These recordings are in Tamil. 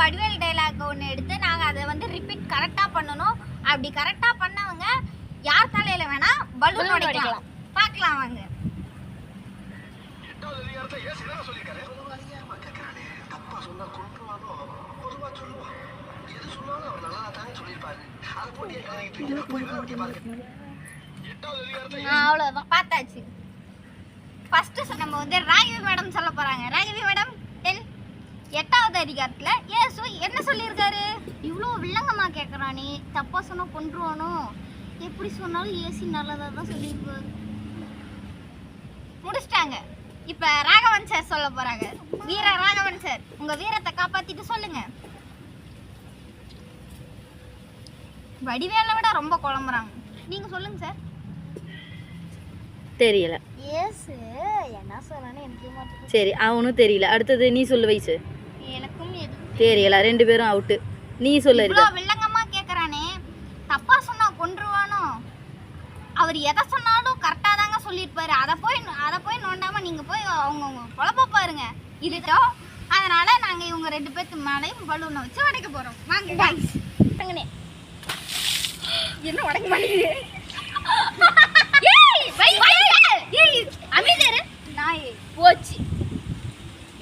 வடிவேல் டைலாக் ஒன்று எடுத்து நாங்கள் அதை வந்து ரிப்பீட் கரெக்டாக பண்ணணும். அப்படி கரெக்டாக பண்ணவங்க யார் தலையில வேணா பலூன் உடைக்கலாம். பார்க்கலாம் வாங்க. அவ்வளோதான் பார்த்தாச்சு. ஃபர்ஸ்ட் நம்ம வந்து ராகவி மேடம் சொல்ல போறாங்க. Raghavi madam tell. 8வது அதிகாரத்துல ஏசு என்ன சொல்லியிருக்காரு? இவ்வளோ வில்லங்கமா கேட்குறானே, தப்பா சொன்னா கொன்றுவானோ, எப்படி சொன்னாலும் ஏசி நல்லதாக தான் சொல்லியிருப்பாரு. முடிச்சிட்டாங்க. இப்போ ராகவன் சார் சொல்ல போறாங்க. வீர ராகவன் சார், உங்க வீரத்தை காப்பாத்திட்டு சொல்லுங்க. வடிவேலை விட ரொம்ப குழம்புறாங்க. நீங்க சொல்லுங்க சார். தெரியல. ஏசு என்ன சொல்றானே எனக்கு மாட்டேங்குது. சரி, அவனும் தெரியல. அடுத்தது நீ சொல்லு வைசு. எனக்கும் எதுவும் தெரியல. 2 பேரும் அவுட்டு. நீ சொல்லு. இவ்வளோ வில்லங்கமா கேட்குறானே, தப்பா சொன்னா கொன்றுவானோ. அவர் எதை சொன்னாலும் கரெக்டாக தாங்க சொல்லியிருப்பாரு. அதை போய் நோண்டாம நீங்க போய் அவங்க குழப்ப பாருங்க. இதுதோ அதனால நாங்க இவங்க 2 பேருக்கு மேலேயும் பலூனை வச்சு உடைக்க போறோம். வாங்க गाइस. என்ன உடைக்க மாட்டேங்குது? ஏய் அமைதியாரு. நாய் போச்சு.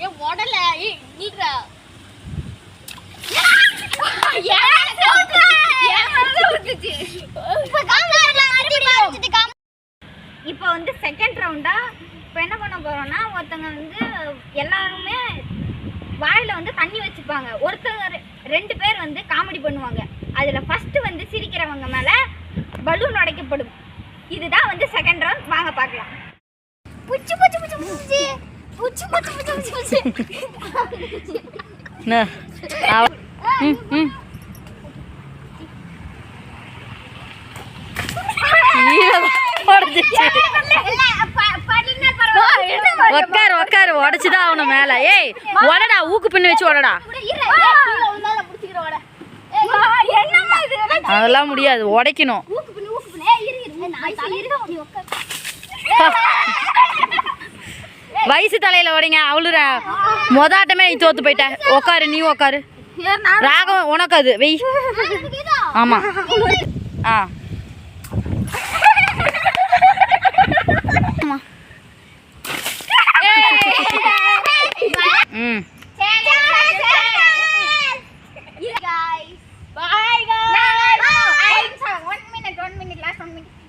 ஏ உடல. ஏய் நீங்கடா. இப்போ வந்து செகண்ட் ரவுண்டா இப்போ என்ன பண்ண போறோம்னா, ஒருத்தங்க வந்து எல்லாருமே வாயில வந்து தண்ணி வச்சுப்பாங்க. ஒருத்தங்க 2 பேர் வந்து காமெடி பண்ணுவாங்க. அதுல ஃபர்ஸ்ட் வந்து சிரிக்கிறவங்க மேல பலூன் உடைக்கப்படும். இதுதான் வந்து செகண்ட் ரவுண்ட். வாங்க பார்க்கலாம். புச்சு புச்சு புச்சு புச்சு புச்சு புச்சு புச்சு புச்சு உக்காரு உடைச்சுதான் அவன மேல. ஏய் உடடா, ஊக்கு பின்னு வச்சு உடடா. அதெல்லாம் முடியாது, உடைக்கணும். வயசு தலையில உடைங்க. அவளுற மொதாட்டமே நீ தோத்து போயிட்ட. உக்காரு, நீ உக்காரு. ராகம் உனக்கு அது வெய். ஆமா.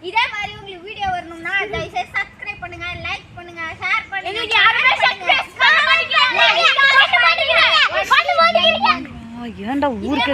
இதே மாதிரி உங்களுக்கு வீடியோ வரணும்னா தயவுசெய்து சப்ஸ்கிரைப் பண்ணுங்க, லைக் பண்ணுங்க, ஷேர் பண்ணுங்க. ஏன்டா ஊருக்கு